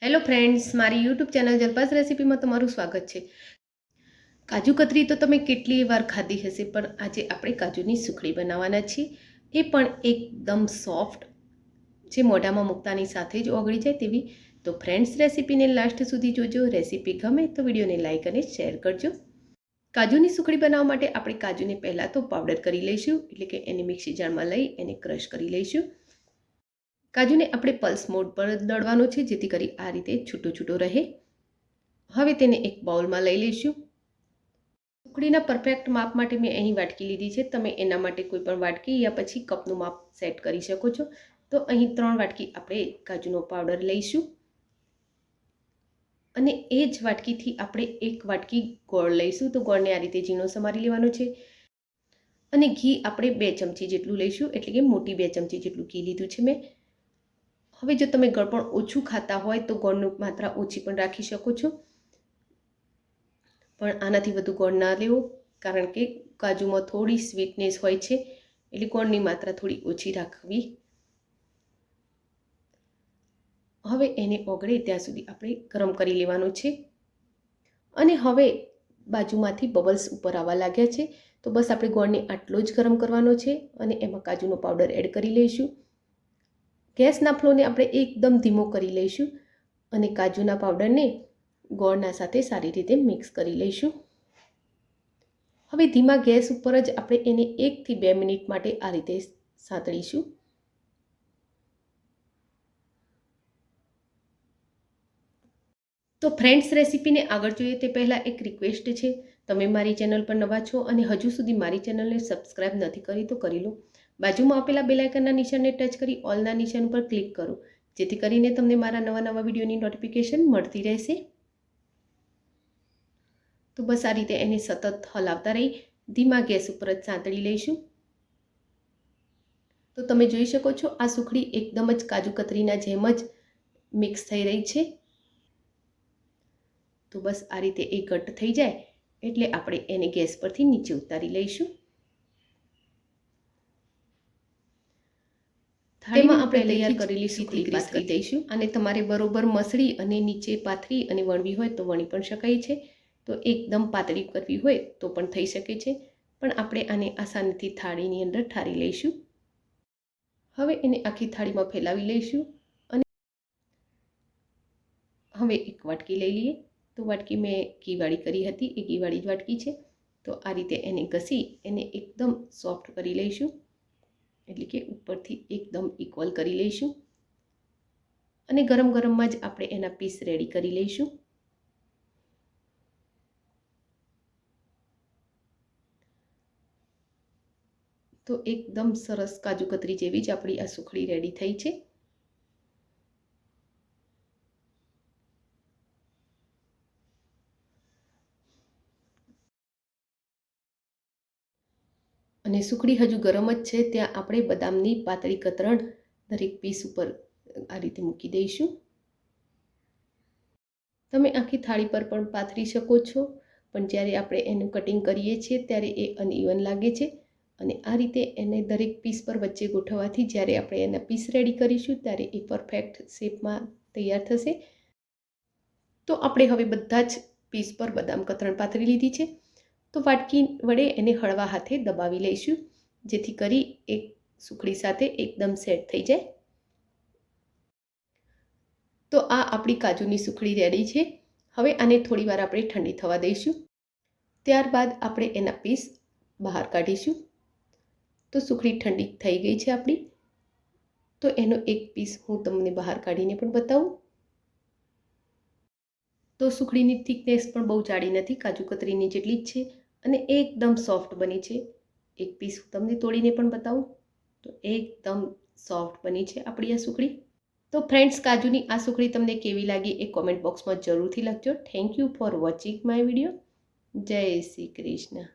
Hello friends, મારી YouTube channel Jalpa's રેસીપીમાં તમારું સ્વાગત છે। કાજુ કતરી તો તમે કેટલી વાર ખાધી હશે, પણ આજે આપણે કાજુની સુખડી બનાવવાના છીએ, એ પણ એકદમ સોફ્ટ, જે મોઢામાં મૂકતાની સાથે જ ઓગળી જાય તેવી। તો ફ્રેન્ડ્સ, રેસીપીને લાસ્ટ સુધી જોજો। રેસીપી ગમે તો વિડીયોને લાઇક અને શેર કરજો। કાજુની સુખડી બનાવવા માટે આપણે કાજુને પહેલાં તો પાવડર કરી લઈશું, એટલે કે એને મિક્સી જારમાં લઈ એને ક્રશ કરી લઈશું। કાજુને આપણે પલ્સ મોડ પર દળવાનો છે, જેથી કરી આ રીતે છૂટો છૂટો રહે। હવે તેને એક બાઉલમાં લઈ લઈશું। સુખડીના પરફેક્ટ માપ માટે મેં અહીં વાટકી લીધી છે, તમે એના માટે કોઈ પણ વાટકી યા પછી કપનું માપ સેટ કરી શકો છો। તો અહીં 3 વાટકી આપણે કાજુનો પાવડર લઈશું, અને એ જ વાટકીથી આપણે 1 વાટકી ગોળ લઈશું। તો ગોળને આ રીતે ઝીણો સમારી લેવાનો છે, અને ઘી આપણે 2 ચમચી જેટલું લઈશું, એટલે કે મોટી 2 ચમચી જેટલું ઘી લીધું છે મેં। હવે જો તમે ગળ પણ ઓછું ખાતા હોય તો ગોળની માત્રા ઓછી પણ રાખી શકો છો, પણ આનાથી વધુ ગોળ ના લેવો, કારણ કે કાજુમાં થોડી સ્વીટનેસ હોય છે, એટલે ગોળની માત્રા થોડી ઓછી રાખવી। હવે એને ઓગળે ત્યાં સુધી આપણે ગરમ કરી લેવાનું છે, અને હવે બાજુમાંથી બબલ્સ ઉપર આવવા લાગ્યા છે, તો બસ આપણે ગોળને આટલો જ ગરમ કરવાનો છે, અને એમાં કાજુનો પાવડર એડ કરી લઈશું। ગેસના ફ્લોને આપણે એકદમ ધીમો કરી લઈશું, અને કાજુના પાવડરને ગોળના સાથે સારી રીતે મિક્સ કરી લઈશું। હવે ધીમા ગેસ ઉપર જ આપણે એને 1 થી 2 મિનિટ માટે આ રીતે સાંતળીશું। તો ફ્રેન્ડ્સ, રેસીપીને આગળ જોઈએ તે પહેલાં એક રિક્વેસ્ટ છે, તમે મારી ચેનલ પર નવા છો અને હજુ સુધી મારી ચેનલને સબસ્ક્રાઈબ નથી કરી તો કરી લો। બાજુમાં આપેલા બેલ આઇકનના નિશાનને ટચ કરી ઓલના નિશાન ઉપર ક્લિક કરો, જેથી કરીને તમને મારા નવા વિડીયોની નોટિફિકેશન મળતી રહેશે। તો બસ આ રીતે એને સતત હલાવતા રહી ધીમા ગેસ ઉપર જ સાંતળી લઈશું। તો તમે જોઈ શકો છો, આ સુખડી એકદમ જ કાજુ કતરીના જેમ જ મિક્સ થઈ રહી છે। તો બસ આ રીતે એ ઘટ્ટ થઈ જાય એટલે આપણે એને ગેસ પરથી નીચે ઉતારી લઈશું। થાળીમાં આપણે તૈયાર કરેલી સુખડી પાથરી દઈશું, અને તમારે બરોબર મસળી અને નીચે પાથરી અને વણવી હોય તો વણી પણ શકાય છે। તો એકદમ પાતળી કરવી હોય તો પણ થઈ શકે છે, પણ આપણે આને આસાનીથી થાળીની અંદર ઠારી લઈશું। હવે એને આખી થાળીમાં ફેલાવી લઈશું, અને હવે એક વાટકી લઈ લઈએ। તો વાટકી મેં ઘીવાળી કરી હતી, એ ઘીવાળી જ વાટકી છે। તો આ રીતે એને ઘસી એને એકદમ સોફ્ટ કરી લઈશું, એટલે કે ઉપરથી એકદમ ઇક્વલ કરી લઈશું, અને ગરમ ગરમમાં જ આપણે એના પીસ રેડી કરી લઈશું। તો એકદમ સરસ કાજુ કતરી જેવી જ આપણી આ સુખડી રેડી થઈ છે। અને સુખડી હજુ ગરમ જ છે ત્યાં આપણે બદામની પાતળી કતરણ દરેક પીસ ઉપર આ રીતે મૂકી દઈશું। તમે આખી થાળી પર પણ પાથરી શકો છો, પણ જ્યારે આપણે એનું કટિંગ કરીએ છીએ ત્યારે એ અનઇવન લાગે છે, અને આ રીતે એને દરેક પીસ પર વચ્ચે ગોઠવવાથી જ્યારે આપણે એના પીસ રેડી કરીશું ત્યારે એ પરફેક્ટ શેપમાં તૈયાર થશે। તો આપણે હવે બધા જ પીસ પર બદામ કતરણ પાથરી લીધી છે, તો વાટકી વડે એને હળવા હાથે દબાવી લઈશું, જેથી કરી એક સુખડી સાથે એકદમ સેટ થઈ જાય। તો આ આપણી કાજુની સુખડી રેડી છે। હવે આને થોડી વાર આપણે ઠંડી થવા દઈશું, ત્યારબાદ આપણે એના પીસ બહાર કાઢીશું। તો સુખડી ઠંડી થઈ ગઈ છે આપણી, તો એનો એક પીસ હું તમને બહાર કાઢીને પણ બતાવું। તો સુખડીની થિકનેસ પણ બહુ જાડી નથી, કાજુ કતરીની જેટલી જ છે, અને એકદમ સોફ્ટ બની છે। એક પીસ હું તમને તોડીને પણ બતાવું, તો એકદમ સોફ્ટ બની છે આપણી આ સુખડી। તો ફ્રેન્ડ્સ, કાજુની આ સુખડી તમને કેવી લાગી એ કોમેન્ટ બોક્સમાં જરૂરથી લખજો। Thank you for watching my video. જય શ્રી કૃષ્ણ।